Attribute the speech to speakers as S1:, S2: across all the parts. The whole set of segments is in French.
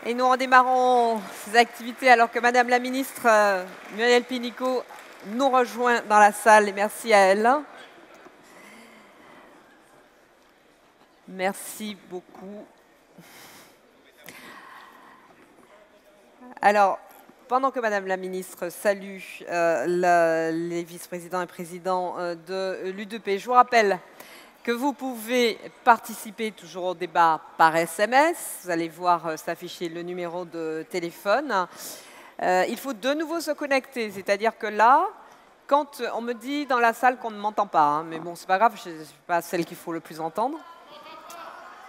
S1: Et nous redémarrons ces activités alors que Madame la ministre Muriel Pénicaud nous rejoint dans la salle et merci à elle. Merci beaucoup. Alors, pendant que Madame la ministre salue les vice-présidents et présidents de l'U2P, je vous rappelle que vous pouvez participer toujours au débat par SMS. Vous allez voir s'afficher le numéro de téléphone. Il faut de nouveau se connecter, c'est-à-dire que là, quand on me dit dans la salle qu'on ne m'entend pas, hein, mais bon, c'est pas grave, je ne suis pas celle qu'il faut le plus entendre.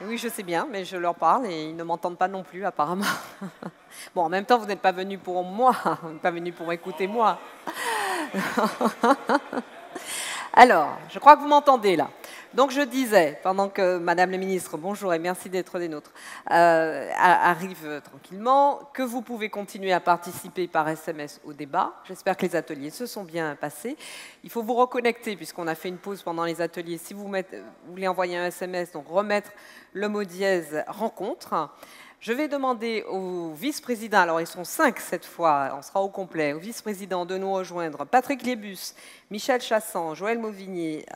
S1: Oui, je sais bien, mais je leur parle et ils ne m'entendent pas non plus, apparemment. Bon, en même temps, vous n'êtes pas venus pour moi, vous n'êtes pas venus pour écouter moi. Alors, je crois que vous m'entendez là. Donc je disais, pendant que Madame la ministre, bonjour et merci d'être des nôtres, arrive tranquillement, que vous pouvez continuer à participer par SMS au débat. J'espère que les ateliers se sont bien passés. Il faut vous reconnecter puisqu'on a fait une pause pendant les ateliers. Si vous voulez envoyer un SMS, donc remettre le mot dièse rencontre. Je vais demander aux vice-présidents, alors ils sont 5 cette fois, on sera au complet, aux vice-présidents de nous rejoindre Patrick Liebus, Michel Chassan, Joël Mauvigné,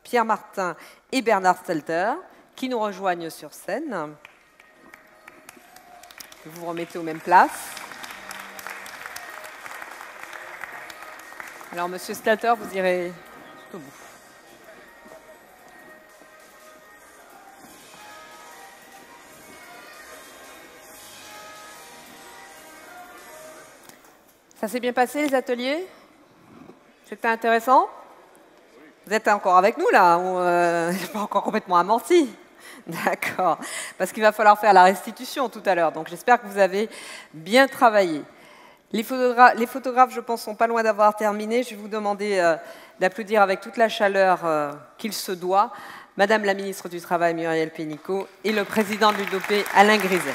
S1: Pierre Martin et Bernard Stelter, qui nous rejoignent sur scène. Vous vous remettez aux mêmes places. Alors, Monsieur Stelter, vous irez tout au bout. Ça s'est bien passé, les ateliers? C'était intéressant? Vous êtes encore avec nous, là? Je n'ai pas encore complètement amorti. D'accord. Parce qu'il va falloir faire la restitution tout à l'heure. Donc, j'espère que vous avez bien travaillé. Les photographes, je pense, sont pas loin d'avoir terminé. Je vais vous demander d'applaudir avec toute la chaleur qu'il se doit Madame la ministre du Travail, Muriel Pénicaud, et le président de l'U2P, Alain Griset.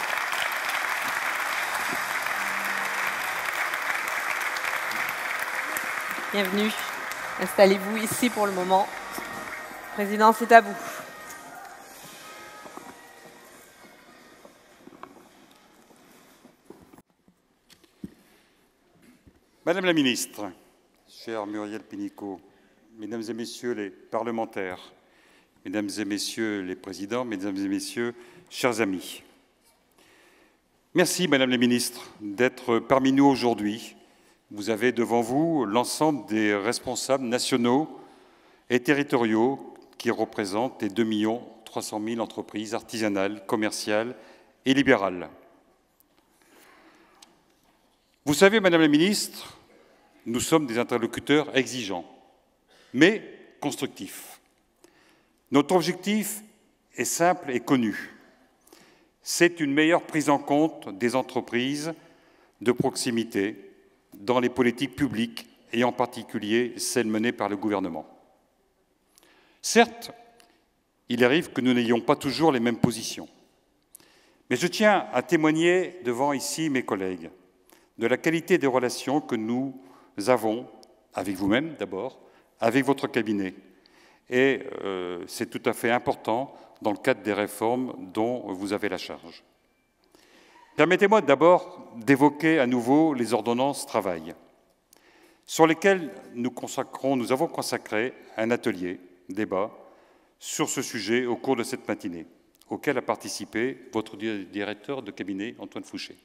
S1: Bienvenue. Installez-vous ici pour le moment. Président, c'est à vous.
S2: Madame la ministre, chère Muriel Pénicaud, mesdames et messieurs les parlementaires, mesdames et messieurs les présidents, mesdames et messieurs, chers amis. Merci, Madame la ministre, d'être parmi nous aujourd'hui. Vous avez devant vous l'ensemble des responsables nationaux et territoriaux qui représentent les 2 300 000 entreprises artisanales, commerciales et libérales. Vous savez, Madame la ministre, nous sommes des interlocuteurs exigeants, mais constructifs. Notre objectif est simple et connu. C'est une meilleure prise en compte des entreprises de proximité dans les politiques publiques et en particulier celles menées par le gouvernement. Certes, il arrive que nous n'ayons pas toujours les mêmes positions, mais je tiens à témoigner devant ici mes collègues de la qualité des relations que nous avons avec vous-même d'abord, avec votre cabinet. Et c'est tout à fait important dans le cadre des réformes dont vous avez la charge. Permettez-moi d'abord d'évoquer à nouveau les ordonnances travail, sur lesquelles nous avons consacré un atelier, débat, sur ce sujet au cours de cette matinée, auquel a participé votre directeur de cabinet, Antoine Fouché.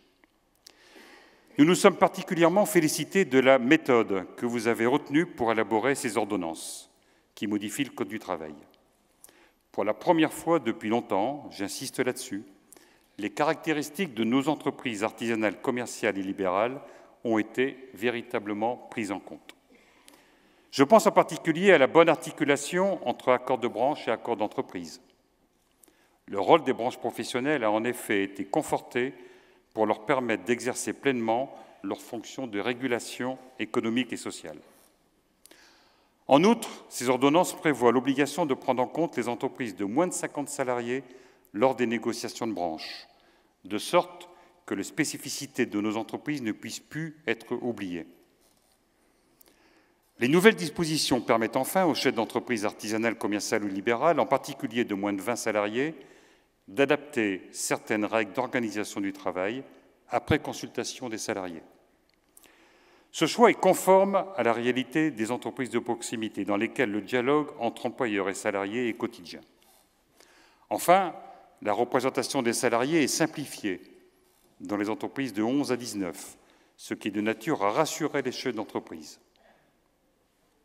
S2: Nous nous sommes particulièrement félicités de la méthode que vous avez retenue pour élaborer ces ordonnances qui modifient le Code du travail. Pour la première fois depuis longtemps, j'insiste là-dessus, les caractéristiques de nos entreprises artisanales, commerciales et libérales ont été véritablement prises en compte. Je pense en particulier à la bonne articulation entre accords de branche et accords d'entreprise. Le rôle des branches professionnelles a en effet été conforté pour leur permettre d'exercer pleinement leurs fonctions de régulation économique et sociale. En outre, ces ordonnances prévoient l'obligation de prendre en compte les entreprises de moins de 50 salariés lors des négociations de branche, de sorte que les spécificités de nos entreprises ne puissent plus être oubliées. Les nouvelles dispositions permettent enfin aux chefs d'entreprise artisanales, commerciales ou libérales, en particulier de moins de 20 salariés, d'adapter certaines règles d'organisation du travail après consultation des salariés. Ce choix est conforme à la réalité des entreprises de proximité, dans lesquelles le dialogue entre employeurs et salariés est quotidien. Enfin, la représentation des salariés est simplifiée dans les entreprises de 11 à 19, ce qui est de nature à rassurer les chefs d'entreprise.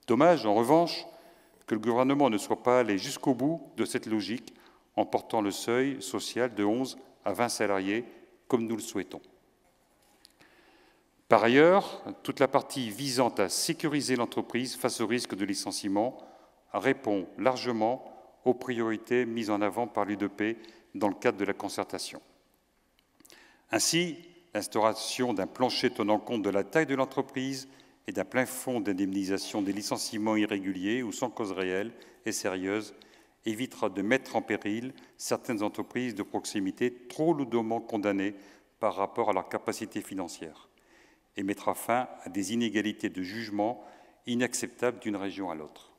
S2: Dommage, en revanche, que le gouvernement ne soit pas allé jusqu'au bout de cette logique en portant le seuil social de 11 à 20 salariés, comme nous le souhaitons. Par ailleurs, toute la partie visant à sécuriser l'entreprise face au risque de licenciement répond largement aux priorités mises en avant par l'UDP dans le cadre de la concertation. Ainsi, l'instauration d'un plancher tenant compte de la taille de l'entreprise et d'un plafond d'indemnisation des licenciements irréguliers ou sans cause réelle et sérieuse évitera de mettre en péril certaines entreprises de proximité trop lourdement condamnées par rapport à leur capacité financière et mettra fin à des inégalités de jugement inacceptables d'une région à l'autre.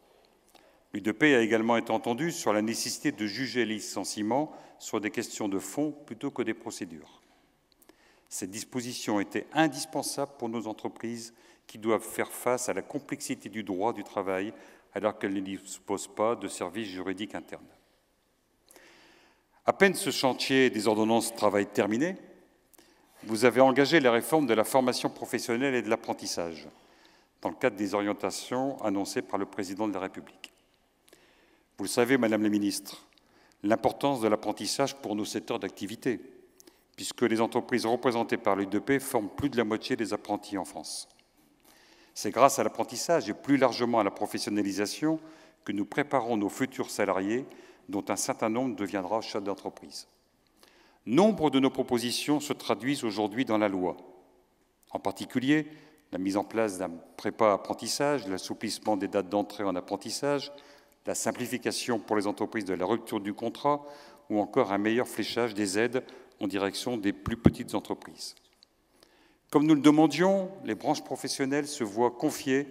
S2: L'UDP a également été entendue sur la nécessité de juger les licenciements sur des questions de fond plutôt que des procédures. Cette disposition était indispensable pour nos entreprises qui doivent faire face à la complexité du droit du travail alors qu'elles ne disposent pas de services juridiques internes. À peine ce chantier des ordonnances travail terminé, vous avez engagé la réforme de la formation professionnelle et de l'apprentissage dans le cadre des orientations annoncées par le Président de la République. Vous le savez, Madame la Ministre, l'importance de l'apprentissage pour nos secteurs d'activité, puisque les entreprises représentées par l'UDP forment plus de la moitié des apprentis en France. C'est grâce à l'apprentissage et plus largement à la professionnalisation que nous préparons nos futurs salariés, dont un certain nombre deviendra chef d'entreprise. Nombre de nos propositions se traduisent aujourd'hui dans la loi. En particulier, la mise en place d'un prépa-apprentissage, l'assouplissement des dates d'entrée en apprentissage, la simplification pour les entreprises de la rupture du contrat ou encore un meilleur fléchage des aides en direction des plus petites entreprises. Comme nous le demandions, les branches professionnelles se voient confier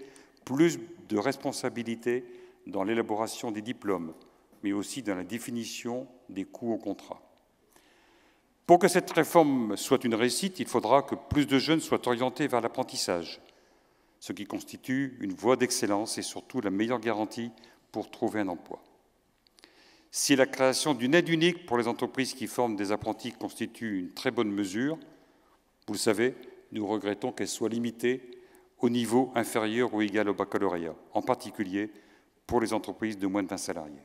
S2: plus de responsabilités dans l'élaboration des diplômes, mais aussi dans la définition des coûts au contrat. Pour que cette réforme soit une réussite, il faudra que plus de jeunes soient orientés vers l'apprentissage, ce qui constitue une voie d'excellence et surtout la meilleure garantie pour trouver un emploi. Si la création d'une aide unique pour les entreprises qui forment des apprentis constitue une très bonne mesure, vous le savez, nous regrettons qu'elle soit limitée au niveau inférieur ou égal au baccalauréat, en particulier pour les entreprises de moins de 20 salariés.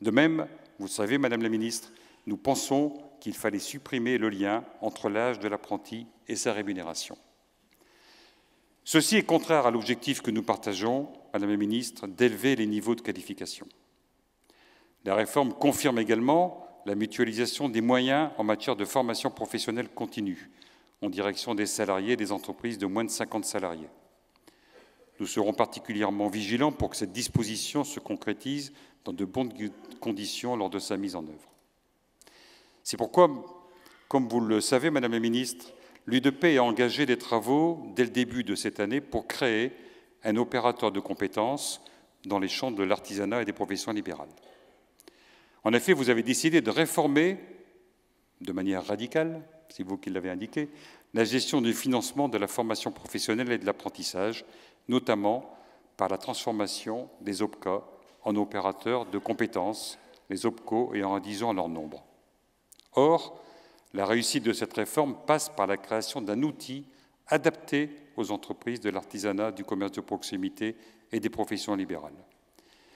S2: De même, vous le savez, Madame la Ministre, nous pensons qu'il fallait supprimer le lien entre l'âge de l'apprenti et sa rémunération. Ceci est contraire à l'objectif que nous partageons, Madame la Ministre, d'élever les niveaux de qualification. La réforme confirme également la mutualisation des moyens en matière de formation professionnelle continue, en direction des salariés des entreprises de moins de 50 salariés. Nous serons particulièrement vigilants pour que cette disposition se concrétise dans de bonnes conditions lors de sa mise en œuvre. C'est pourquoi, comme vous le savez, Madame la Ministre, l'UDP a engagé des travaux dès le début de cette année pour créer un opérateur de compétences dans les champs de l'artisanat et des professions libérales. En effet, vous avez décidé de réformer de manière radicale, c'est vous qui l'avez indiqué, la gestion du financement de la formation professionnelle et de l'apprentissage, notamment par la transformation des OPCA en opérateurs de compétences, les OPCO, et en réduisant leur nombre. Or, la réussite de cette réforme passe par la création d'un outil adapté aux entreprises de l'artisanat, du commerce de proximité et des professions libérales.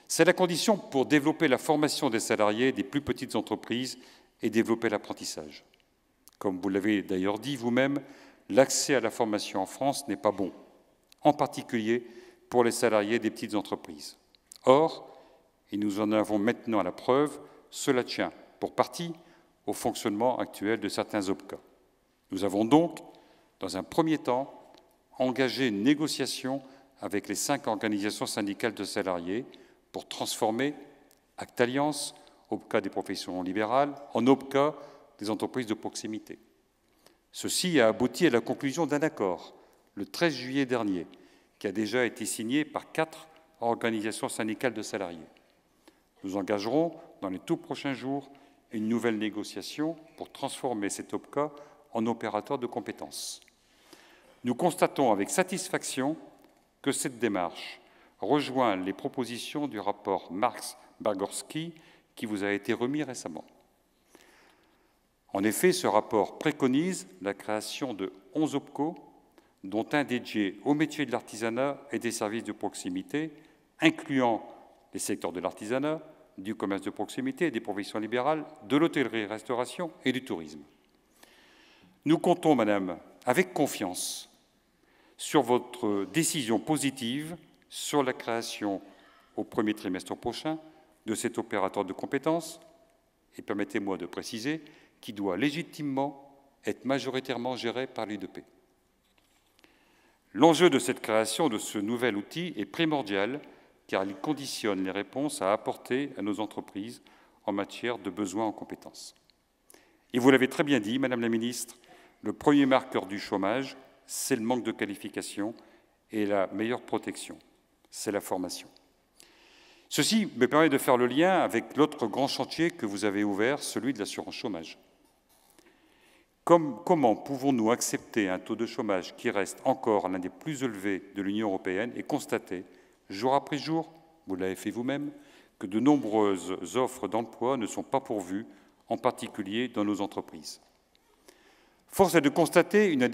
S2: C'est la condition pour développer la formation des salariés des plus petites entreprises et développer l'apprentissage. Comme vous l'avez d'ailleurs dit vous-même, l'accès à la formation en France n'est pas bon, en particulier pour les salariés des petites entreprises. Or, et nous en avons maintenant la preuve, cela tient pour partie au fonctionnement actuel de certains OPCA. Nous avons donc, dans un premier temps, engagé une négociation avec les 5 organisations syndicales de salariés pour transformer Acte-Alliance, OPCA des professions libérales, en OPCA des entreprises de proximité. Ceci a abouti à la conclusion d'un accord, le 13 juillet dernier, qui a déjà été signé par 4 organisations syndicales de salariés. Nous engagerons, dans les tout prochains jours, une nouvelle négociation pour transformer cet OPCA en opérateurs de compétences. Nous constatons avec satisfaction que cette démarche rejoint les propositions du rapport Marx-Bagorski qui vous a été remis récemment. En effet, ce rapport préconise la création de 11 OPCO, dont un dédié aux métiers de l'artisanat et des services de proximité, incluant les secteurs de l'artisanat, du commerce de proximité, des professions libérales, de l'hôtellerie-restauration et du tourisme. Nous comptons, Madame, avec confiance sur votre décision positive sur la création au premier trimestre prochain de cet opérateur de compétences, et permettez-moi de préciser, qui doit légitimement être majoritairement géré par l'U2P. L'enjeu de cette création de ce nouvel outil est primordial car il conditionne les réponses à apporter à nos entreprises en matière de besoins en compétences. Et vous l'avez très bien dit, Madame la Ministre, le premier marqueur du chômage, c'est le manque de qualification et la meilleure protection, c'est la formation. Ceci me permet de faire le lien avec l'autre grand chantier que vous avez ouvert, celui de l'assurance chômage. Comment pouvons-nous accepter un taux de chômage qui reste encore l'un des plus élevés de l'Union européenne et constater, jour après jour, vous l'avez fait vous-même, que de nombreuses offres d'emploi ne sont pas pourvues, en particulier dans nos entreprises. Force est de constater une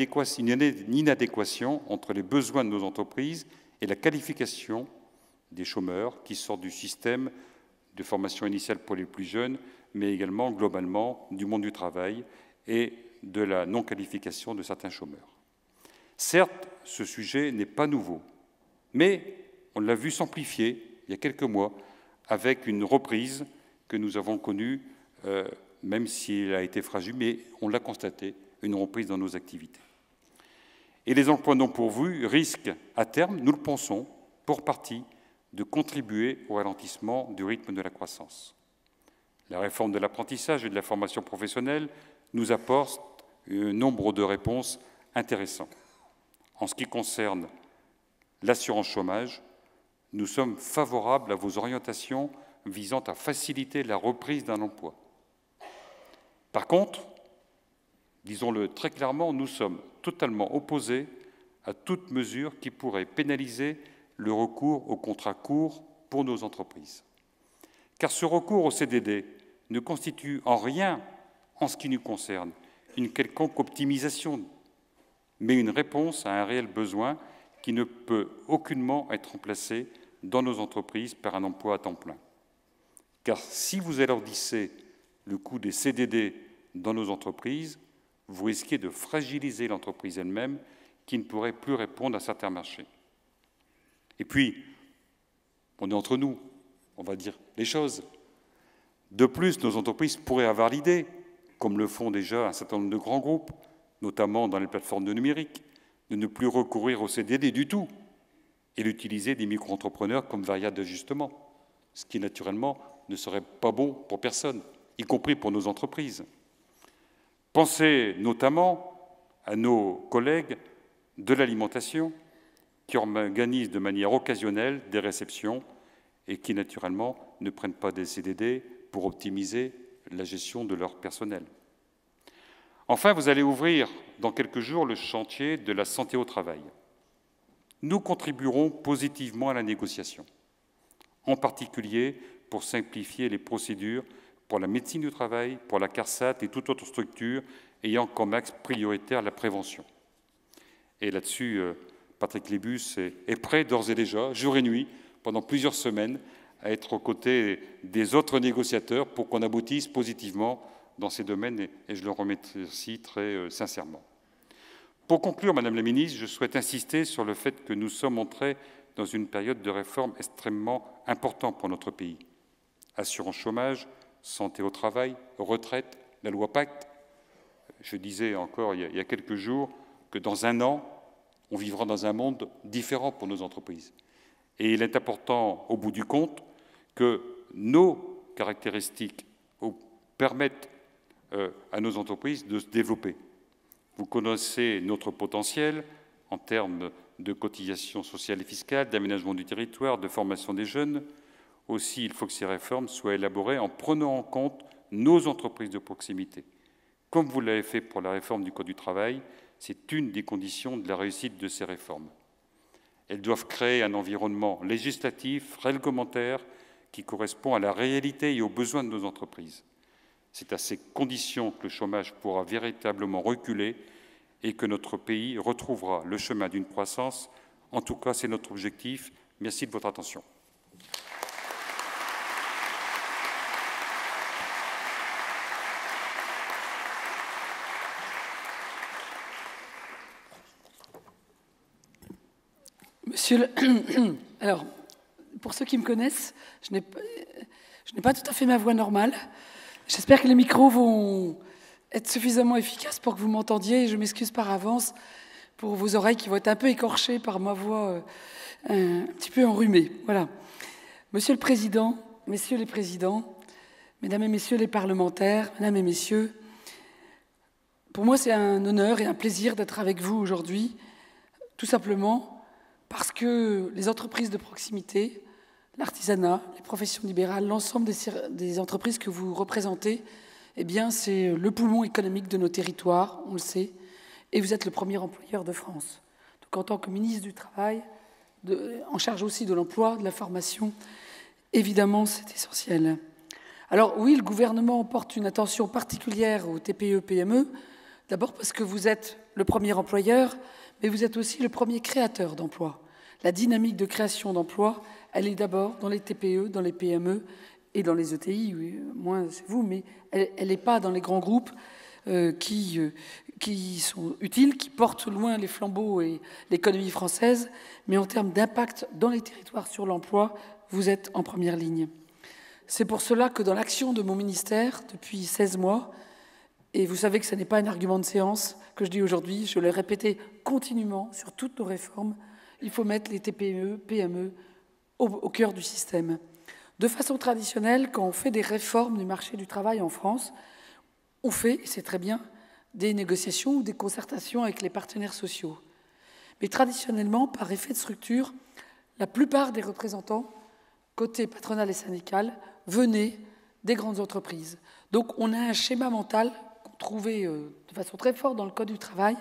S2: inadéquation entre les besoins de nos entreprises et la qualification des chômeurs qui sortent du système de formation initiale pour les plus jeunes, mais également globalement du monde du travail et de la non-qualification de certains chômeurs. Certes, ce sujet n'est pas nouveau, mais on l'a vu s'amplifier il y a quelques mois avec une reprise que nous avons connue, même si elle a été fragile, mais on l'a constaté, une reprise dans nos activités. Et les emplois non pourvus risquent, à terme, nous le pensons, pour partie, de contribuer au ralentissement du rythme de la croissance. La réforme de l'apprentissage et de la formation professionnelle nous apporte un nombre de réponses intéressantes. En ce qui concerne l'assurance chômage, nous sommes favorables à vos orientations visant à faciliter la reprise d'un emploi. Par contre, disons-le très clairement, nous sommes totalement opposés à toute mesure qui pourrait pénaliser le recours aux contrats courts pour nos entreprises. Car ce recours au CDD ne constitue en rien, en ce qui nous concerne, une quelconque optimisation, mais une réponse à un réel besoin qui ne peut aucunement être remplacé dans nos entreprises par un emploi à temps plein. Car si vous alourdissez le coût des CDD dans nos entreprises, vous risquez de fragiliser l'entreprise elle-même qui ne pourrait plus répondre à certains marchés. Et puis, on est entre nous, on va dire les choses. De plus, nos entreprises pourraient avoir l'idée, comme le font déjà un certain nombre de grands groupes, notamment dans les plateformes de numérique, de ne plus recourir au CDD du tout et d'utiliser des micro-entrepreneurs comme variable d'ajustement, ce qui naturellement ne serait pas bon pour personne, y compris pour nos entreprises. Pensez notamment à nos collègues de l'alimentation qui organisent de manière occasionnelle des réceptions et qui naturellement ne prennent pas des CDD pour optimiser la gestion de leur personnel. Enfin, vous allez ouvrir dans quelques jours le chantier de la santé au travail. Nous contribuerons positivement à la négociation, en particulier pour simplifier les procédures pour la médecine du travail, pour la CARSAT et toute autre structure ayant comme axe prioritaire la prévention. Et là-dessus, Patrick Lébus est prêt d'ores et déjà, jour et nuit, pendant plusieurs semaines, à être aux côtés des autres négociateurs pour qu'on aboutisse positivement dans ces domaines, et je le remercie très sincèrement. Pour conclure, Madame la Ministre, je souhaite insister sur le fait que nous sommes entrés dans une période de réforme extrêmement importante pour notre pays. Assurance chômage, santé au travail, retraite, la loi Pacte. Je disais encore il y a quelques jours que dans un an, on vivra dans un monde différent pour nos entreprises. Et il est important, au bout du compte, que nos caractéristiques permettent à nos entreprises de se développer. Vous connaissez notre potentiel en termes de cotisation sociale et fiscale, d'aménagement du territoire, de formation des jeunes. Aussi, il faut que ces réformes soient élaborées en prenant en compte nos entreprises de proximité, comme vous l'avez fait pour la réforme du Code du travail. C'est une des conditions de la réussite de ces réformes. Elles doivent créer un environnement législatif, réglementaire, qui correspond à la réalité et aux besoins de nos entreprises. C'est à ces conditions que le chômage pourra véritablement reculer et que notre pays retrouvera le chemin d'une croissance. En tout cas, c'est notre objectif. Merci de votre attention.
S3: Alors, pour ceux qui me connaissent, je n'ai pas tout à fait ma voix normale. J'espère que les micros vont être suffisamment efficaces pour que vous m'entendiez. Et je m'excuse par avance pour vos oreilles qui vont être un peu écorchées par ma voix un petit peu enrhumée. Voilà. Monsieur le Président, Messieurs les Présidents, Mesdames et Messieurs les parlementaires, Mesdames et Messieurs, pour moi c'est un honneur et un plaisir d'être avec vous aujourd'hui, tout simplement parce que les entreprises de proximité, l'artisanat, les professions libérales, l'ensemble des entreprises que vous représentez, eh bien, c'est le poumon économique de nos territoires, on le sait, et vous êtes le premier employeur de France. Donc, en tant que ministre du Travail, en charge aussi de l'emploi, de la formation, évidemment, c'est essentiel. Alors, oui, le gouvernement porte une attention particulière aux TPE-PME, d'abord parce que vous êtes le premier employeur, mais vous êtes aussi le premier créateur d'emplois. La dynamique de création d'emplois, elle est d'abord dans les TPE, dans les PME et dans les ETI, oui, moins c'est vous, mais elle n'est pas dans les grands groupes qui sont utiles, qui portent loin les flambeaux et l'économie française, mais en termes d'impact dans les territoires sur l'emploi, vous êtes en première ligne. C'est pour cela que dans l'action de mon ministère, depuis 16 mois, et vous savez que ce n'est pas un argument de séance que je dis aujourd'hui, je l'ai répété continuellement sur toutes nos réformes, il faut mettre les TPE, PME au cœur du système. De façon traditionnelle, quand on fait des réformes du marché du travail en France, on fait, et c'est très bien, des négociations ou des concertations avec les partenaires sociaux. Mais traditionnellement, par effet de structure, la plupart des représentants, côté patronal et syndical, venaient des grandes entreprises. Donc on a un schéma mental trouvé de façon très forte dans le Code du travail,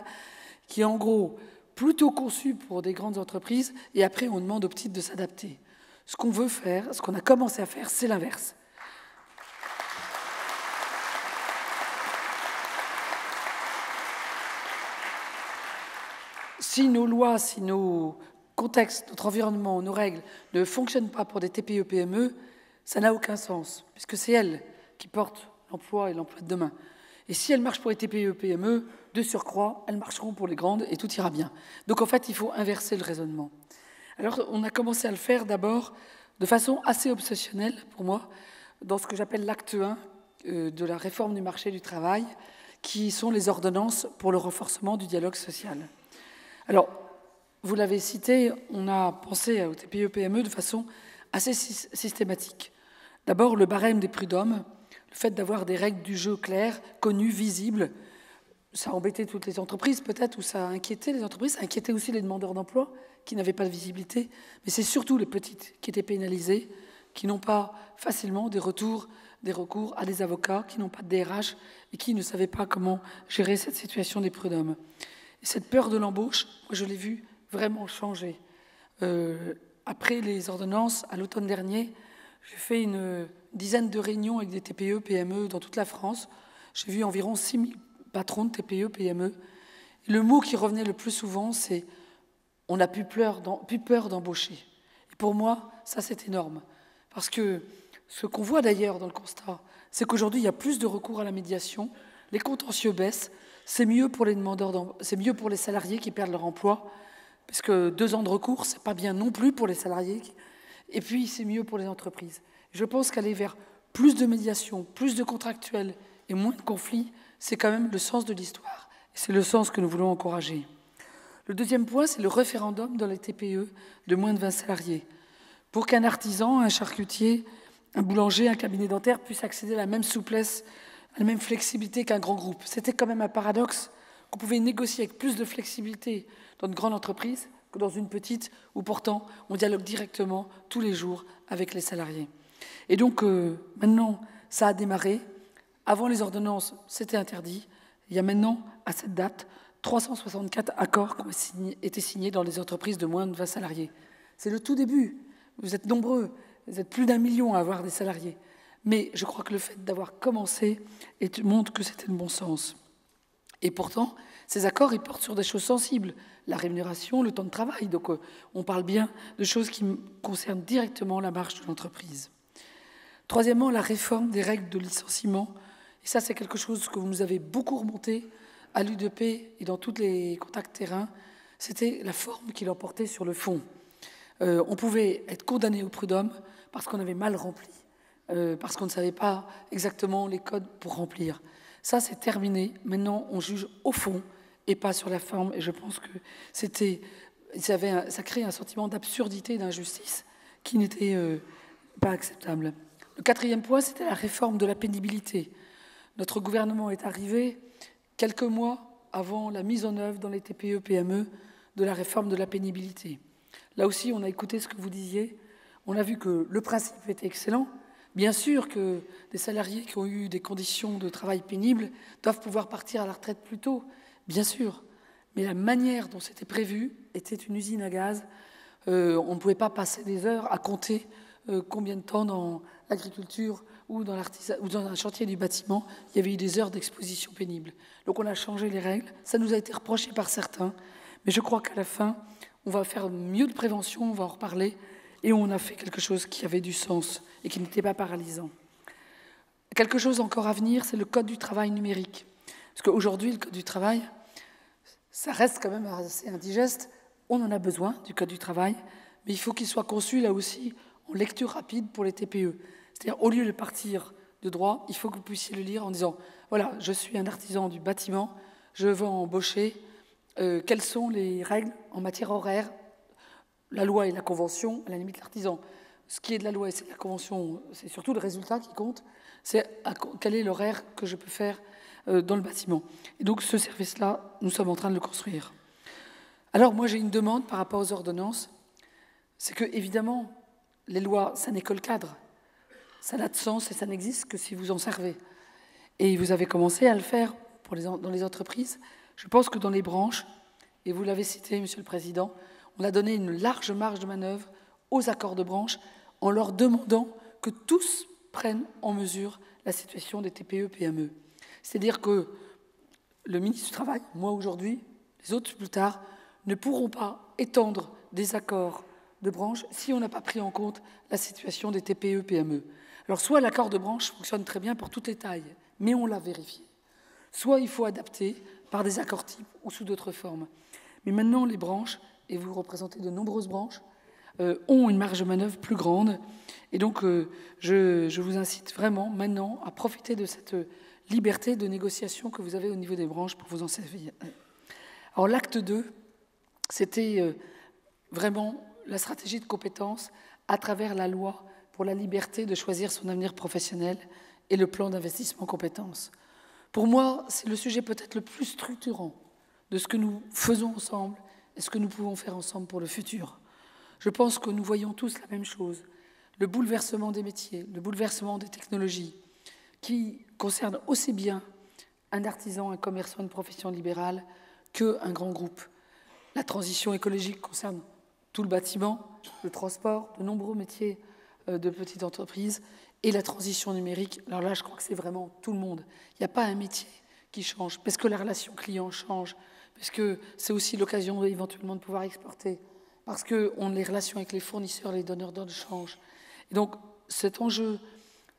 S3: qui est en gros plutôt conçu pour des grandes entreprises, et après on demande aux petites de s'adapter. Ce qu'on veut faire, ce qu'on a commencé à faire, c'est l'inverse. Si nos lois, si nos contextes, notre environnement, nos règles ne fonctionnent pas pour des TPE-PME, ça n'a aucun sens, puisque c'est elles qui portent l'emploi et l'emploi de demain. Et si elles marchent pour les TPE-PME, de surcroît, elles marcheront pour les grandes et tout ira bien. Donc en fait, il faut inverser le raisonnement. Alors on a commencé à le faire d'abord de façon assez obsessionnelle pour moi, dans ce que j'appelle l'acte 1 de la réforme du marché du travail, qui sont les ordonnances pour le renforcement du dialogue social. Alors, vous l'avez cité, on a pensé aux TPE-PME de façon assez systématique. D'abord, le barème des prud'hommes, le fait d'avoir des règles du jeu claires, connues, visibles, ça a embêté toutes les entreprises peut-être, ou ça a inquiété les entreprises, ça a inquiété aussi les demandeurs d'emploi qui n'avaient pas de visibilité, mais c'est surtout les petites qui étaient pénalisées, qui n'ont pas facilement des recours à des avocats, qui n'ont pas de DRH et qui ne savaient pas comment gérer cette situation des prud'hommes. Et cette peur de l'embauche, moi je l'ai vue vraiment changer. Après les ordonnances, à l'automne dernier, j'ai fait une dizaine de réunions avec des TPE, PME dans toute la France. J'ai vu environ 6 000 patrons de TPE, PME. Et le mot qui revenait le plus souvent, c'est « on n'a plus peur d'embaucher ». Et pour moi, ça c'est énorme. Parce que ce qu'on voit d'ailleurs dans le constat, c'est qu'aujourd'hui, il y a plus de recours à la médiation, les contentieux baissent, c'est mieux pour les demandeurs, c'est mieux pour les salariés qui perdent leur emploi, parce que 2 ans de recours, c'est pas bien non plus pour les salariés, et puis c'est mieux pour les entreprises. Je pense qu'aller vers plus de médiation, plus de contractuels et moins de conflits, c'est quand même le sens de l'histoire. Et c'est le sens que nous voulons encourager. Le deuxième point, c'est le référendum dans les TPE de moins de 20 salariés. Pour qu'un artisan, un charcutier, un boulanger, un cabinet dentaire puissent accéder à la même souplesse, à la même flexibilité qu'un grand groupe. C'était quand même un paradoxe qu'on pouvait négocier avec plus de flexibilité dans une grande entreprise que dans une petite où pourtant on dialogue directement tous les jours avec les salariés. Et donc maintenant, ça a démarré. Avant les ordonnances, c'était interdit. Il y a maintenant, à cette date, 364 accords qui ont été signés dans les entreprises de moins de 20 salariés. C'est le tout début. Vous êtes nombreux, vous êtes plus d'1 million à avoir des salariés. Mais je crois que le fait d'avoir commencé montre que c'était le bon sens. Et pourtant, ces accords, ils portent sur des choses sensibles. La rémunération, le temps de travail. Donc, on parle bien de choses qui concernent directement la marche de l'entreprise. Troisièmement, la réforme des règles de licenciement. Et ça, c'est quelque chose que vous nous avez beaucoup remonté à l'UDP et dans tous les contacts terrain. C'était la forme qui l'emportait sur le fond. On pouvait être condamné au prud'homme parce qu'on avait mal rempli, parce qu'on ne savait pas exactement les codes pour remplir. Ça, c'est terminé. Maintenant, on juge au fond et pas sur la forme. Et je pense que ça crée un sentiment d'absurdité et d'injustice qui n'était pas acceptable. Le quatrième point, c'était la réforme de la pénibilité. Notre gouvernement est arrivé quelques mois avant la mise en œuvre dans les TPE-PME de la réforme de la pénibilité. Là aussi, on a écouté ce que vous disiez. On a vu que le principe était excellent. Bien sûr que des salariés qui ont eu des conditions de travail pénibles doivent pouvoir partir à la retraite plus tôt, bien sûr. Mais la manière dont c'était prévu était une usine à gaz. On ne pouvait pas passer des heures à compter combien de temps dans l'agriculture ou dans un chantier du bâtiment, il y avait eu des heures d'exposition pénible. Donc on a changé les règles. Ça nous a été reproché par certains. Mais je crois qu'à la fin, on va faire mieux de prévention, on va en reparler. Et on a fait quelque chose qui avait du sens et qui n'était pas paralysant. Quelque chose encore à venir, c'est le code du travail numérique. Parce qu'aujourd'hui, le code du travail, ça reste quand même assez indigeste. On en a besoin du code du travail, mais il faut qu'il soit conçu là aussi en lecture rapide pour les TPE. C'est-à-dire, au lieu de partir de droit, il faut que vous puissiez le lire en disant « Voilà, je suis un artisan du bâtiment, je veux embaucher. Quelles sont les règles en matière horaire ? La loi et la convention, à la limite l'artisan. Ce qui est de la loi et c'est de la convention, c'est surtout le résultat qui compte. C'est quel est l'horaire que je peux faire dans le bâtiment. Et donc ce service-là, nous sommes en train de le construire. Alors moi j'ai une demande par rapport aux ordonnances. C'est que évidemment, les lois, ça n'est que le cadre. Ça n'a de sens et ça n'existe que si vous en servez. Et vous avez commencé à le faire dans les entreprises. Je pense que dans les branches, et vous l'avez cité, Monsieur le Président, on a donné une large marge de manœuvre aux accords de branche en leur demandant que tous prennent en mesure la situation des TPE-PME. C'est-à-dire que le ministre du Travail, moi aujourd'hui, les autres plus tard, ne pourront pas étendre des accords de branche si on n'a pas pris en compte la situation des TPE-PME. Alors soit l'accord de branche fonctionne très bien pour toutes les tailles, mais on l'a vérifié. Soit il faut adapter par des accords types ou sous d'autres formes. Mais maintenant, les branches, et vous représentez de nombreuses branches, ont une marge de manœuvre plus grande. Et donc, je vous incite vraiment maintenant à profiter de cette liberté de négociation que vous avez au niveau des branches pour vous en servir. Alors, l'acte 2, c'était vraiment la stratégie de compétences à travers la loi pour la liberté de choisir son avenir professionnel et le plan d'investissement compétences. Pour moi, c'est le sujet peut-être le plus structurant de ce que nous faisons ensemble et ce que nous pouvons faire ensemble pour le futur. Je pense que nous voyons tous la même chose, le bouleversement des métiers, le bouleversement des technologies, qui concerne aussi bien un artisan, un commerçant, une profession libérale, qu'un grand groupe. La transition écologique concerne tout le bâtiment, le transport, de nombreux métiers de petites entreprises, et la transition numérique. Alors là, je crois que c'est vraiment tout le monde. Il n'y a pas un métier qui change, parce que la relation client change, parce que c'est aussi l'occasion éventuellement de pouvoir exporter, parce que les relations avec les fournisseurs, les donneurs d'ordre changent. Et donc, cet enjeu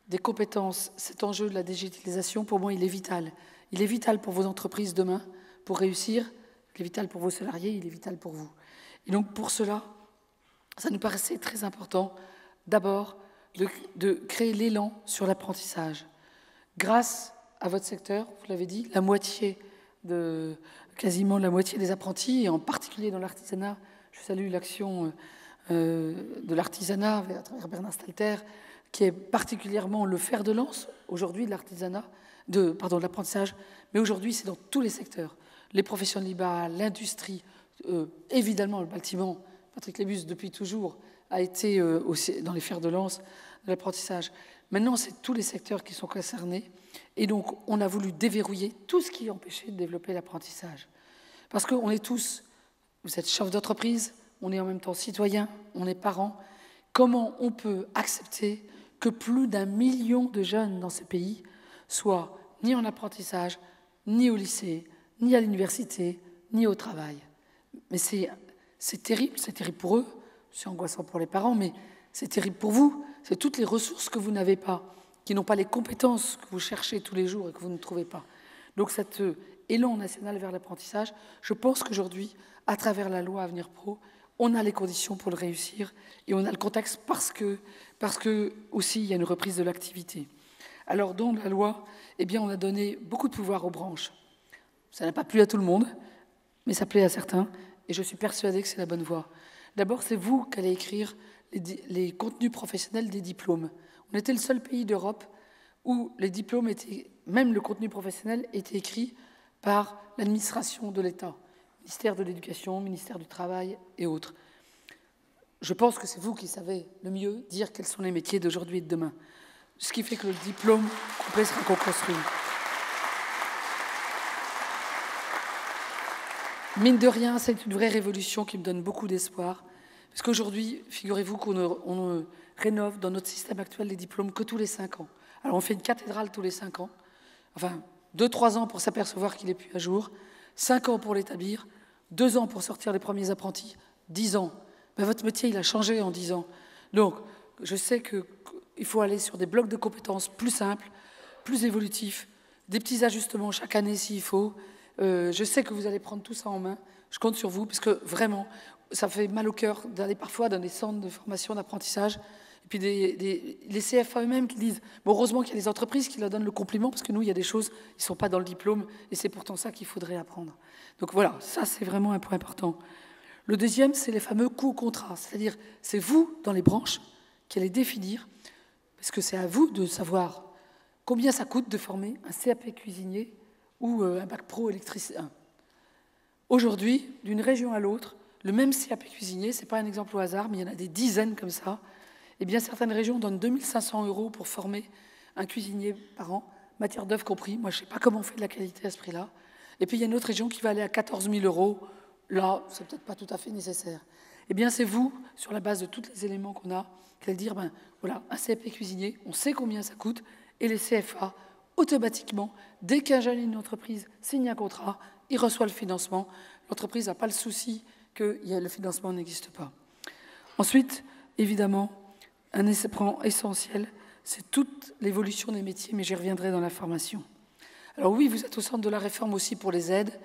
S3: des compétences, cet enjeu de la digitalisation, pour moi, il est vital. Il est vital pour vos entreprises demain, pour réussir. Il est vital pour vos salariés, il est vital pour vous. Et donc, pour cela, ça nous paraissait très important, d'abord, de créer l'élan sur l'apprentissage. Grâce à votre secteur, vous l'avez dit, quasiment la moitié des apprentis, et en particulier dans l'artisanat, je salue l'action de l'artisanat à travers Bernard Stalter, qui est particulièrement le fer de lance aujourd'hui de l'artisanat, de l'apprentissage, mais aujourd'hui c'est dans tous les secteurs, les professions libérales, l'industrie, évidemment le bâtiment. Patrick Lébus depuis toujours a été aussi dans les fers de lance de l'apprentissage. Maintenant c'est tous les secteurs qui sont concernés Et donc, on a voulu déverrouiller tout ce qui empêchait de développer l'apprentissage. Parce qu'on est tous, vous êtes chef d'entreprise, on est en même temps citoyen, on est parents. Comment on peut accepter que plus d'1 million de jeunes dans ce pays soient ni en apprentissage, ni au lycée, ni à l'université, ni au travail? Mais c'est terrible pour eux, c'est angoissant pour les parents, mais c'est terrible pour vous. C'est toutes les ressources que vous n'avez pas, qui n'ont pas les compétences que vous cherchez tous les jours et que vous ne trouvez pas. Donc cet élan national vers l'apprentissage, je pense qu'aujourd'hui, à travers la loi Avenir Pro, on a les conditions pour le réussir et on a le contexte parce que aussi il y a une reprise de l'activité. Alors dans la loi, eh bien, on a donné beaucoup de pouvoir aux branches. Ça n'a pas plu à tout le monde, mais ça plaît à certains et je suis persuadée que c'est la bonne voie. D'abord, c'est vous qui allez écrire les contenus professionnels des diplômes. On était le seul pays d'Europe où les diplômes étaient, même le contenu professionnel, était écrit par l'administration de l'État, ministère de l'Éducation, ministère du Travail et autres. Je pense que c'est vous qui savez le mieux dire quels sont les métiers d'aujourd'hui et de demain. Ce qui fait que le diplôme complet sera co-construit. Mine de rien, c'est une vraie révolution qui me donne beaucoup d'espoir. Parce qu'aujourd'hui, figurez-vous qu'on ne rénove dans notre système actuel les diplômes que tous les 5 ans. Alors on fait une cathédrale tous les 5 ans, enfin 2-3 ans pour s'apercevoir qu'il n'est plus à jour, 5 ans pour l'établir, 2 ans pour sortir les premiers apprentis, 10 ans. Ben, votre métier, il a changé en 10 ans. Donc, je sais qu'il faut aller sur des blocs de compétences plus simples, plus évolutifs, des petits ajustements chaque année s'il faut. Je sais que vous allez prendre tout ça en main. Je compte sur vous, parce que vraiment, ça fait mal au cœur d'aller parfois dans des centres de formation d'apprentissage, et puis les CFA eux-mêmes qui disent bon, heureusement qu'il y a des entreprises qui leur donnent le compliment, parce que nous, il y a des choses qui ne sont pas dans le diplôme, et c'est pourtant ça qu'il faudrait apprendre. Donc voilà, ça c'est vraiment un point important. Le deuxième, c'est les fameux coûts au contrat, c'est-à-dire c'est vous, dans les branches, qui allez définir, parce que c'est à vous de savoir combien ça coûte de former un CAP cuisinier ou un bac pro électricien. Aujourd'hui, d'une région à l'autre, le même CAP cuisinier, ce n'est pas un exemple au hasard, mais il y en a des dizaines comme ça. Eh bien, certaines régions donnent 2 500 € pour former un cuisinier par an, matière d'œuvre compris. Moi, je ne sais pas comment on fait de la qualité à ce prix-là. Et puis, il y a une autre région qui va aller à 14 000 €. Là, ce n'est peut-être pas tout à fait nécessaire. Eh bien, c'est vous, sur la base de tous les éléments qu'on a, qui allez dire, ben, voilà, un CAP cuisinier, on sait combien ça coûte, et les CFA, automatiquement, dès qu'un jeune d'une entreprise signe un contrat, il reçoit le financement. L'entreprise n'a pas le souci que le financement n'existe pas. Ensuite, évidemment, un élément essentiel, c'est toute l'évolution des métiers, mais j'y reviendrai dans la formation. Alors oui, vous êtes au centre de la réforme aussi pour les aides.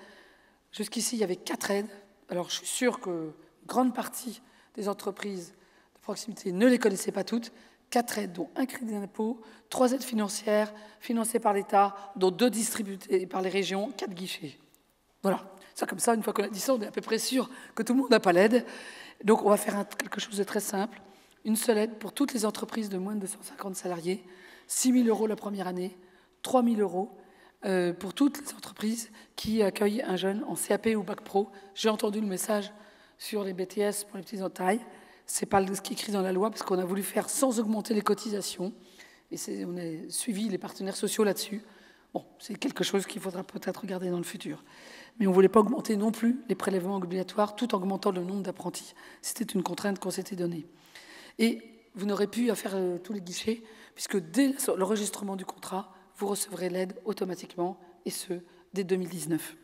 S3: Jusqu'ici, il y avait 4 aides. Alors je suis sûre que grande partie des entreprises de proximité ne les connaissaient pas toutes. 4 aides, dont un crédit d'impôt, 3 aides financières financées par l'État, dont 2 distribuées par les régions, 4 guichets. Voilà. Ça, comme ça, une fois qu'on a dit ça, on est à peu près sûr que tout le monde n'a pas l'aide. Donc, on va faire quelque chose de très simple. Une seule aide pour toutes les entreprises de moins de 250 salariés. 6 000 € la première année, 3 000 € pour toutes les entreprises qui accueillent un jeune en CAP ou Bac Pro. J'ai entendu le message sur les BTS pour les petites entailles. Ce n'est pas ce qui est écrit dans la loi, parce qu'on a voulu faire sans augmenter les cotisations. Et on a suivi les partenaires sociaux là-dessus. Bon, c'est quelque chose qu'il faudra peut-être regarder dans le futur. Mais on ne voulait pas augmenter non plus les prélèvements obligatoires tout en augmentant le nombre d'apprentis. C'était une contrainte qu'on s'était donnée. Et vous n'aurez plus à faire tous les guichets, puisque dès l'enregistrement du contrat, vous recevrez l'aide automatiquement, et ce, dès 2019.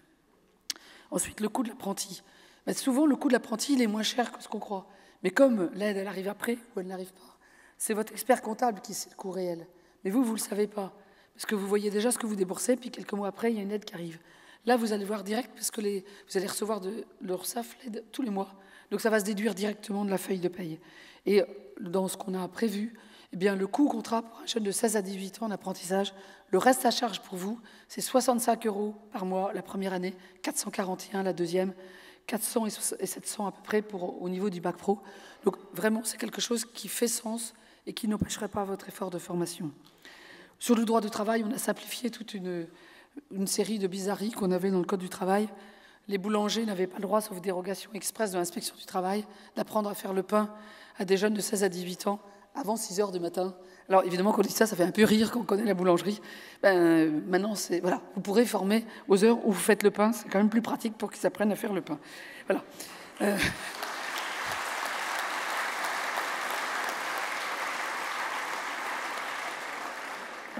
S3: Ensuite, le coût de l'apprenti. Ben, souvent, le coût de l'apprenti, il est moins cher que ce qu'on croit. Mais comme l'aide, elle arrive après ou elle n'arrive pas, c'est votre expert comptable qui sait le coût réel. Mais vous ne le savez pas, parce que vous voyez déjà ce que vous déboursez, puis quelques mois après, il y a une aide qui arrive. Là, vous allez voir direct, parce que vous allez recevoir de l'URSSAF l'aide tous les mois. Donc ça va se déduire directement de la feuille de paye. Et dans ce qu'on a prévu, eh bien, le coût au contrat pour un jeune de 16 à 18 ans en apprentissage, le reste à charge pour vous, c'est 65 € par mois la première année, 441 la deuxième, 400 et 700 à peu près au niveau du Bac Pro. Donc vraiment, c'est quelque chose qui fait sens et qui n'empêcherait pas votre effort de formation. Sur le droit du travail, on a simplifié toute une série de bizarreries qu'on avait dans le Code du travail. Les boulangers n'avaient pas le droit, sauf dérogation express de l'inspection du travail, d'apprendre à faire le pain à des jeunes de 16 à 18 ans avant 6 heures du matin. Alors évidemment, quand on dit ça, ça fait un peu rire quand on connaît la boulangerie. Maintenant, voilà, vous pourrez former aux heures où vous faites le pain. C'est quand même plus pratique pour qu'ils apprennent à faire le pain. Voilà.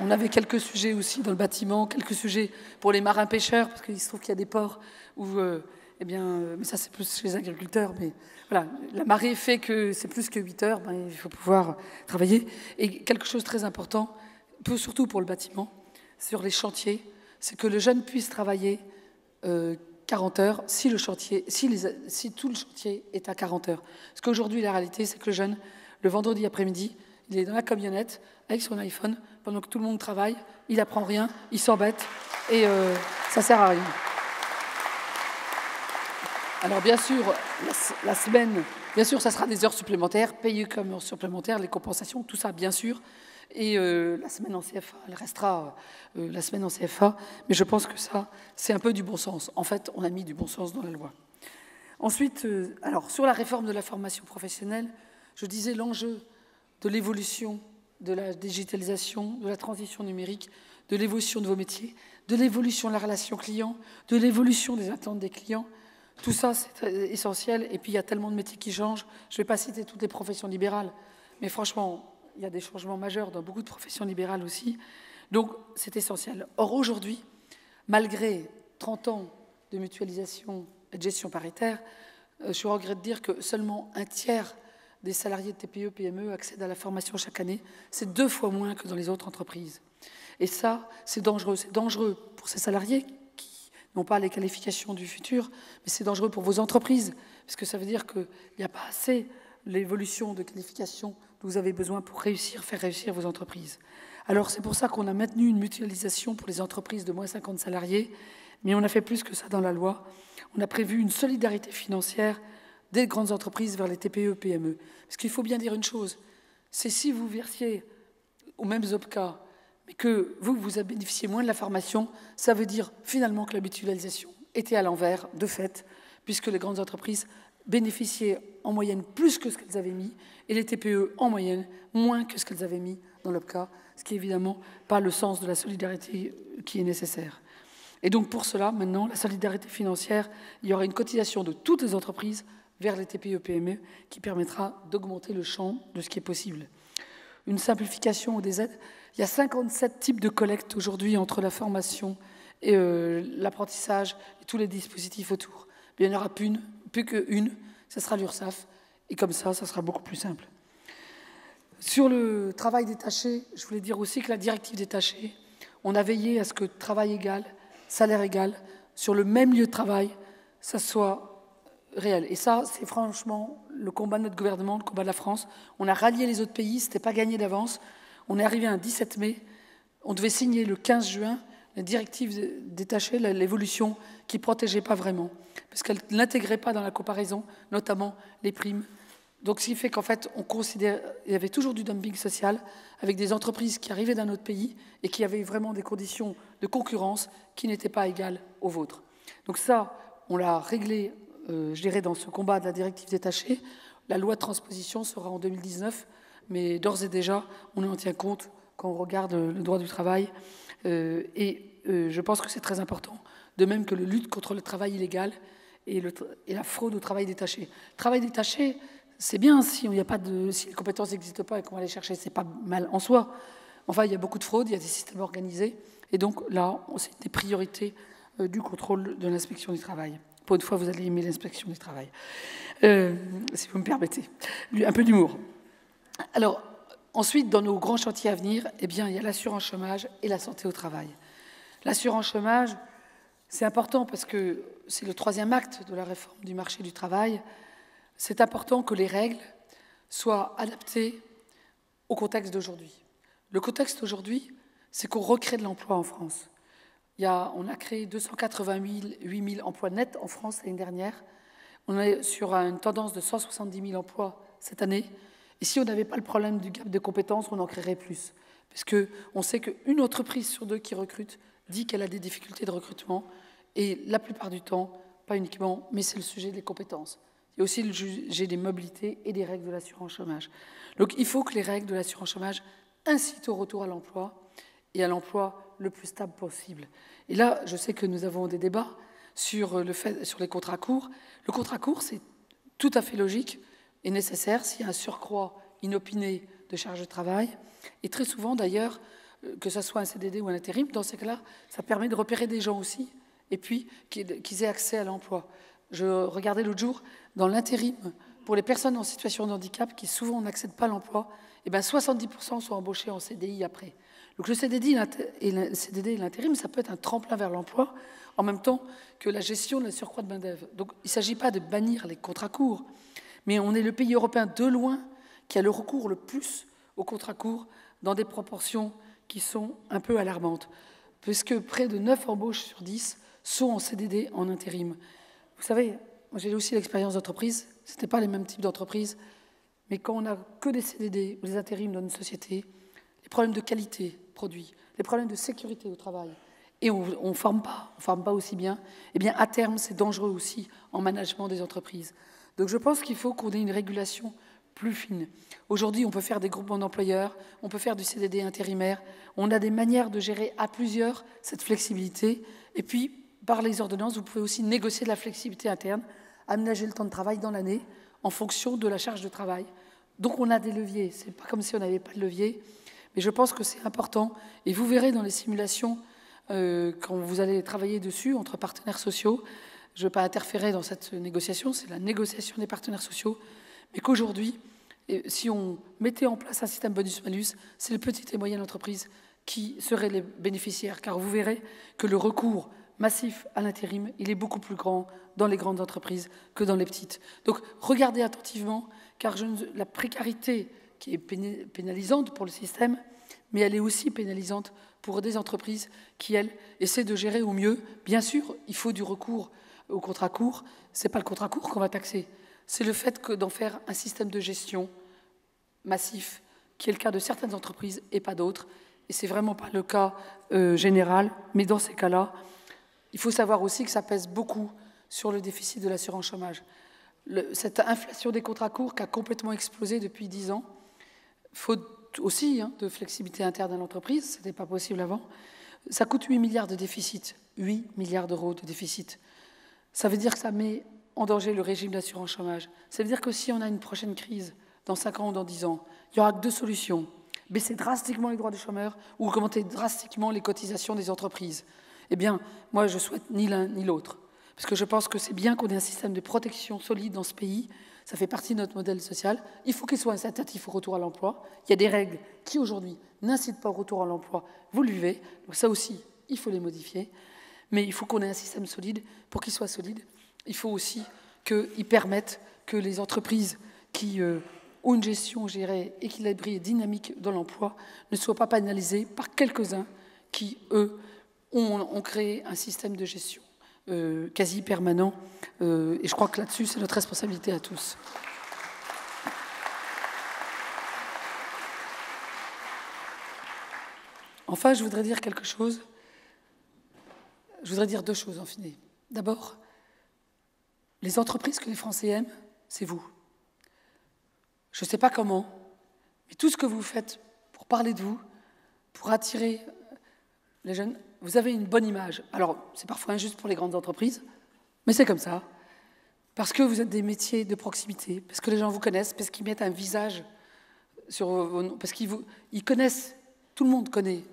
S3: On avait quelques sujets aussi dans le bâtiment, quelques sujets pour les marins-pêcheurs, parce qu'il se trouve qu'il y a des ports où, mais ça c'est plus chez les agriculteurs, mais voilà, la marée fait que c'est plus que 8 heures, il faut pouvoir travailler. Et quelque chose de très important, surtout pour le bâtiment, sur les chantiers, c'est que le jeune puisse travailler 40 heures si tout le chantier est à 40 heures. Parce qu'aujourd'hui, la réalité, c'est que le jeune, le vendredi après-midi, il est dans la camionnette avec son iPhone, pendant que tout le monde travaille, il n'apprend rien, il s'embête, et ça ne sert à rien. Alors bien sûr, la semaine, bien sûr, ça sera des heures supplémentaires, payées comme heures supplémentaires, les compensations, tout ça, bien sûr. Et la semaine en CFA, elle restera la semaine en CFA, mais je pense que ça, c'est un peu du bon sens. En fait, on a mis du bon sens dans la loi. Ensuite, alors, sur la réforme de la formation professionnelle, je disais l'enjeu de l'évolution de la digitalisation, de la transition numérique, de l'évolution de vos métiers, de l'évolution de la relation client, de l'évolution des attentes des clients. Tout ça, c'est essentiel. Et puis, il y a tellement de métiers qui changent. Je ne vais pas citer toutes les professions libérales, mais franchement, il y a des changements majeurs dans beaucoup de professions libérales aussi. Donc, c'est essentiel. Or, aujourd'hui, malgré 30 ans de mutualisation et de gestion paritaire, je regrette de dire que seulement un tiers des salariés de TPE, PME accèdent à la formation chaque année. C'est 2 fois moins que dans les autres entreprises. Et ça, c'est dangereux. C'est dangereux pour ces salariés qui n'ont pas les qualifications du futur, mais c'est dangereux pour vos entreprises, parce que ça veut dire qu'il n'y a pas assez l'évolution de qualification dont vous avez besoin pour faire réussir vos entreprises. Alors, c'est pour ça qu'on a maintenu une mutualisation pour les entreprises de moins 50 salariés, mais on a fait plus que ça dans la loi. On a prévu une solidarité financière des grandes entreprises vers les TPE, PME. Parce qu'il faut bien dire une chose, c'est si vous versiez aux mêmes OPCA, mais que vous bénéficiez moins de la formation, ça veut dire finalement que la mutualisation était à l'envers, de fait, puisque les grandes entreprises bénéficiaient en moyenne plus que ce qu'elles avaient mis, et les TPE en moyenne moins que ce qu'elles avaient mis dans l'OPCA, ce qui est évidemment pas le sens de la solidarité qui est nécessaire. Et donc pour cela, maintenant, la solidarité financière, il y aura une cotisation de toutes les entreprises vers les TPE-PME qui permettra d'augmenter le champ de ce qui est possible. Une simplification des aides. Il y a 57 types de collecte aujourd'hui entre la formation et l'apprentissage et tous les dispositifs autour. Mais il n'y en aura plus qu'une, ça sera l'URSSAF, et comme ça sera beaucoup plus simple. Sur le travail détaché, je voulais dire aussi que la directive détachée, on a veillé à ce que travail égal, salaire égal, sur le même lieu de travail, ça soit réel. Et ça, c'est franchement le combat de notre gouvernement, le combat de la France. On a rallié les autres pays, ce n'était pas gagné d'avance. On est arrivé un 17 mai, on devait signer le 15 juin la directive détachée, l'évolution qui ne protégeait pas vraiment, parce qu'elle n'intégrait pas dans la comparaison, notamment les primes. Donc, ce qui fait qu'en fait, on considère qu'il y avait toujours du dumping social avec des entreprises qui arrivaient d'un autre pays et qui avaient vraiment des conditions de concurrence qui n'étaient pas égales aux vôtres. Donc ça, on l'a réglé, je dirais, dans ce combat de la directive détachée. La loi de transposition sera en 2019, mais d'ores et déjà, on en tient compte quand on regarde le droit du travail. Je pense que c'est très important, de même que la lutte contre le travail illégal et la fraude au travail détaché. Le travail détaché, c'est bien si les compétences n'existent pas et qu'on va les chercher, c'est pas mal en soi. Enfin, il y a beaucoup de fraude, il y a des systèmes organisés, et donc là, c'est des priorités du contrôle de l'inspection du travail. Pour une fois, vous allez aimer l'inspection du travail, si vous me permettez. Un peu d'humour. Alors, ensuite, dans nos grands chantiers à venir, eh bien, il y a l'assurance chômage et la santé au travail. L'assurance chômage, c'est important parce que c'est le 3e acte de la réforme du marché du travail. C'est important que les règles soient adaptées au contexte d'aujourd'hui. Le contexte d'aujourd'hui, c'est qu'on recrée de l'emploi en France. On a créé 288 000 emplois nets en France l'année dernière. On est sur une tendance de 170 000 emplois cette année. Et si on n'avait pas le problème du gap de compétences, on en créerait plus. Parce qu'on sait qu'une entreprise sur 2 qui recrute dit qu'elle a des difficultés de recrutement. Et la plupart du temps, pas uniquement, mais c'est le sujet des compétences. et aussi le juger des mobilités et des règles de l'assurance chômage. Donc il faut que les règles de l'assurance chômage incitent au retour à l'emploi et à l'emploi le plus stable possible. Et là, je sais que nous avons des débats sur les contrats courts. Le contrat court, c'est tout à fait logique et nécessaire s'il y a un surcroît inopiné de charge de travail. Et très souvent, d'ailleurs, que ce soit un CDD ou un intérim, dans ces cas-là, ça permet de repérer des gens aussi, et puis qu'ils aient accès à l'emploi. Je regardais l'autre jour, dans l'intérim, pour les personnes en situation de handicap qui souvent n'accèdent pas à l'emploi, eh bien 70% sont embauchés en CDI après. Donc le CDD et l'intérim, ça peut être un tremplin vers l'emploi, en même temps que la gestion de la surcroît de main-d'œuvre. Donc il ne s'agit pas de bannir les contrats courts, mais on est le pays européen de loin qui a le recours le plus aux contrats courts dans des proportions qui sont un peu alarmantes, puisque près de 9 embauches sur 10 sont en CDD, en intérim. Vous savez, j'ai aussi l'expérience d'entreprise, ce n'était pas les mêmes types d'entreprises, mais quand on n'a que des CDD ou des intérims dans une société, les problèmes de qualité produits, les problèmes de sécurité au travail, et on ne forme pas aussi bien, eh bien à terme, c'est dangereux aussi en management des entreprises. Donc je pense qu'il faut qu'on ait une régulation plus fine. Aujourd'hui, on peut faire des groupements d'employeurs, on peut faire du CDD intérimaire, on a des manières de gérer à plusieurs cette flexibilité, et puis par les ordonnances, vous pouvez aussi négocier de la flexibilité interne, aménager le temps de travail dans l'année en fonction de la charge de travail. Donc on a des leviers, c'est pas comme si on n'avait pas de levier, mais je pense que c'est important, et vous verrez dans les simulations, quand vous allez travailler dessus entre partenaires sociaux, je ne veux pas interférer dans cette négociation, c'est la négociation des partenaires sociaux, mais qu'aujourd'hui, si on mettait en place un système bonus-malus, c'est les petites et moyennes entreprises qui seraient les bénéficiaires, car vous verrez que le recours massif à l'intérim, il est beaucoup plus grand dans les grandes entreprises que dans les petites. Donc regardez attentivement, car la précarité qui est pénalisante pour le système, mais elle est aussi pénalisante pour des entreprises qui, elles, essaient de gérer au mieux. Bien sûr, il faut du recours au contrat court. Ce n'est pas le contrat court qu'on va taxer. C'est le fait d'en faire un système de gestion massif, qui est le cas de certaines entreprises et pas d'autres. Et ce n'est vraiment pas le cas général. Mais dans ces cas-là, il faut savoir aussi que ça pèse beaucoup sur le déficit de l'assurance chômage. Cette inflation des contrats courts qui a complètement explosé depuis 10 ans, faute aussi de flexibilité interne à l'entreprise, ce n'était pas possible avant, ça coûte 8 milliards de déficit, 8 milliards d'euros de déficit. Ça veut dire que ça met en danger le régime d'assurance chômage. Ça veut dire que si on a une prochaine crise, dans 5 ans ou dans 10 ans, il n'y aura que 2 solutions. Baisser drastiquement les droits des chômeurs ou augmenter drastiquement les cotisations des entreprises. Eh bien, moi, je souhaite ni l'un ni l'autre. Parce que je pense que c'est bien qu'on ait un système de protection solide dans ce pays. Ça fait partie de notre modèle social. Il faut qu'il soit incitatif au retour à l'emploi. Il y a des règles qui, aujourd'hui, n'incitent pas au retour à l'emploi. Vous le vivez. Donc ça aussi, il faut les modifier. Mais il faut qu'on ait un système solide. Pour qu'il soit solide, il faut aussi qu'il permette que les entreprises qui ont une gestion, je dirais, équilibrée et dynamique dans l'emploi ne soient pas pénalisées par quelques-uns qui, eux, ont créé un système de gestion quasi permanent. Et je crois que là-dessus, c'est notre responsabilité à tous. Enfin, je voudrais dire quelque chose. Je voudrais dire 2 choses en fine. D'abord, les entreprises que les Français aiment, c'est vous. Je ne sais pas comment, mais tout ce que vous faites pour parler de vous, pour attirer les jeunes, vous avez une bonne image. Alors, c'est parfois injuste pour les grandes entreprises, mais c'est comme ça. Parce que vous êtes des métiers de proximité, parce que les gens vous connaissent, parce qu'ils mettent un visage sur vos noms, parce qu'ils connaissent, tout le monde connaît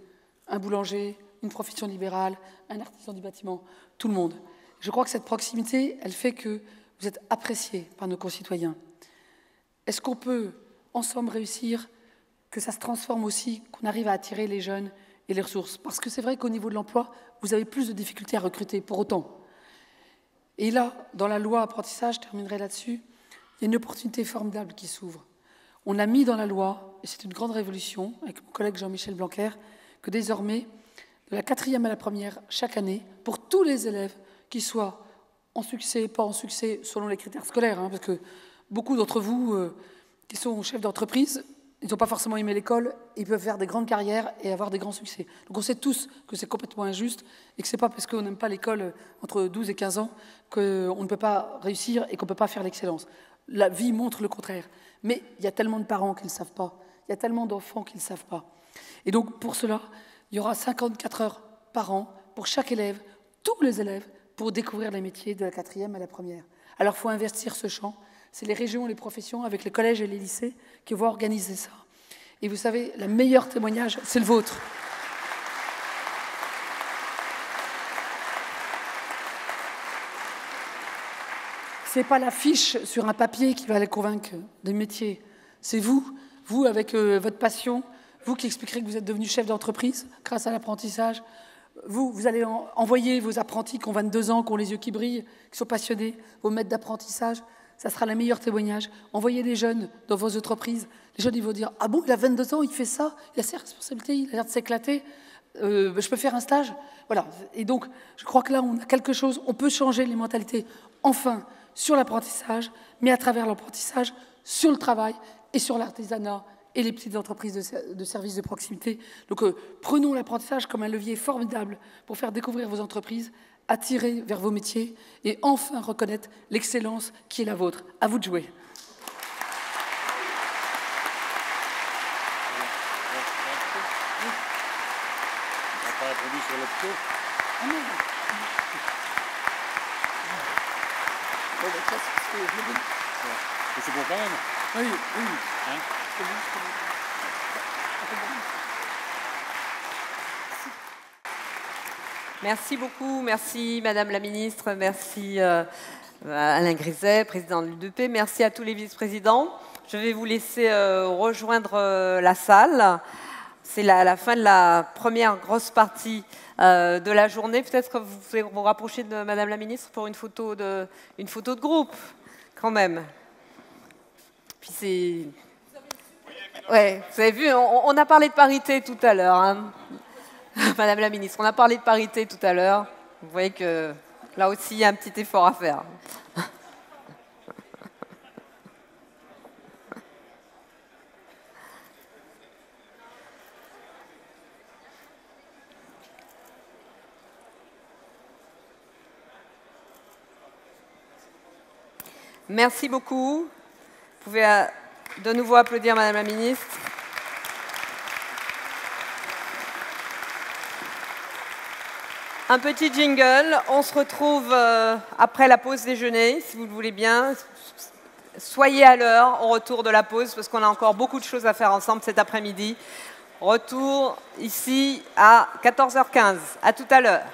S3: un boulanger, une profession libérale, un artisan du bâtiment, tout le monde. Je crois que cette proximité, elle fait que vous êtes appréciés par nos concitoyens. Est-ce qu'on peut, ensemble, réussir que ça se transforme aussi, qu'on arrive à attirer les jeunes et les ressources? Parce que c'est vrai qu'au niveau de l'emploi, vous avez plus de difficultés à recruter, pour autant. Et là, dans la loi apprentissage, je terminerai là-dessus, il y a une opportunité formidable qui s'ouvre. On a mis dans la loi, et c'est une grande révolution, avec mon collègue Jean-Michel Blanquer, que désormais, de la 4e à la 1re, chaque année, pour tous les élèves, qu'ils soient en succès, pas en succès, selon les critères scolaires, parce que beaucoup d'entre vous qui sont chefs d'entreprise, ils n'ont pas forcément aimé l'école, ils peuvent faire des grandes carrières et avoir des grands succès. Donc on sait tous que c'est complètement injuste et que ce n'est pas parce qu'on n'aime pas l'école entre 12 et 15 ans qu'on ne peut pas réussir et qu'on ne peut pas faire l'excellence. La vie montre le contraire. Mais il y a tellement de parents qui ne le savent pas. Il y a tellement d'enfants qui ne le savent pas. Et donc pour cela, il y aura 54 heures par an pour chaque élève, tous les élèves, pour découvrir les métiers de la 4e à la 1re. Alors il faut investir ce champ. C'est les régions, les professions, avec les collèges et les lycées, qui vont organiser ça. Et vous savez, le meilleur témoignage, c'est le vôtre. Ce n'est pas la fiche sur un papier qui va les convaincre des métiers. C'est vous avec votre passion, vous qui expliquerez que vous êtes devenu chef d'entreprise grâce à l'apprentissage. Vous allez envoyer vos apprentis qui ont 22 ans, qui ont les yeux qui brillent, qui sont passionnés, vos maîtres d'apprentissage. Ça sera le meilleur témoignage. Envoyez des jeunes dans vos entreprises. Les jeunes, ils vont dire « Ah bon, il a 22 ans, il fait ça, il a ses responsabilités, il a l'air de s'éclater. Je peux faire un stage ?» Voilà. Et donc, je crois que là, on a quelque chose. On peut changer les mentalités, enfin, sur l'apprentissage, mais à travers l'apprentissage, sur le travail et sur l'artisanat et les petites entreprises de services de proximité. Donc, prenons l'apprentissage comme un levier formidable pour faire découvrir vos entreprises, attirer vers vos métiers et enfin reconnaître l'excellence qui est la vôtre. À vous de jouer.
S2: On n'a pas répondu sur l'opto.
S3: Ah non. Bon, ben, ça,
S2: C'est bon quand même.
S3: oui, oui.
S2: Hein?
S1: Merci beaucoup, merci Madame la Ministre, merci Alain Griset, président de l'UDP, merci à tous les vice-présidents. Je vais vous laisser rejoindre la salle. C'est la fin de la première grosse partie de la journée. Peut-être que vous pouvez vous rapprocher de Madame la Ministre pour une photo de groupe, quand même. Puis c'est... Ouais, vous avez vu, on a parlé de parité tout à l'heure, hein. Madame la Ministre, on a parlé de parité tout à l'heure. Vous voyez que là aussi, il y a un petit effort à faire. Merci beaucoup. Vous pouvez de nouveau applaudir Madame la Ministre. Un petit jingle. On se retrouve après la pause déjeuner, si vous le voulez bien. Soyez à l'heure au retour de la pause, parce qu'on a encore beaucoup de choses à faire ensemble cet après-midi. Retour ici à 14h15. À tout à l'heure.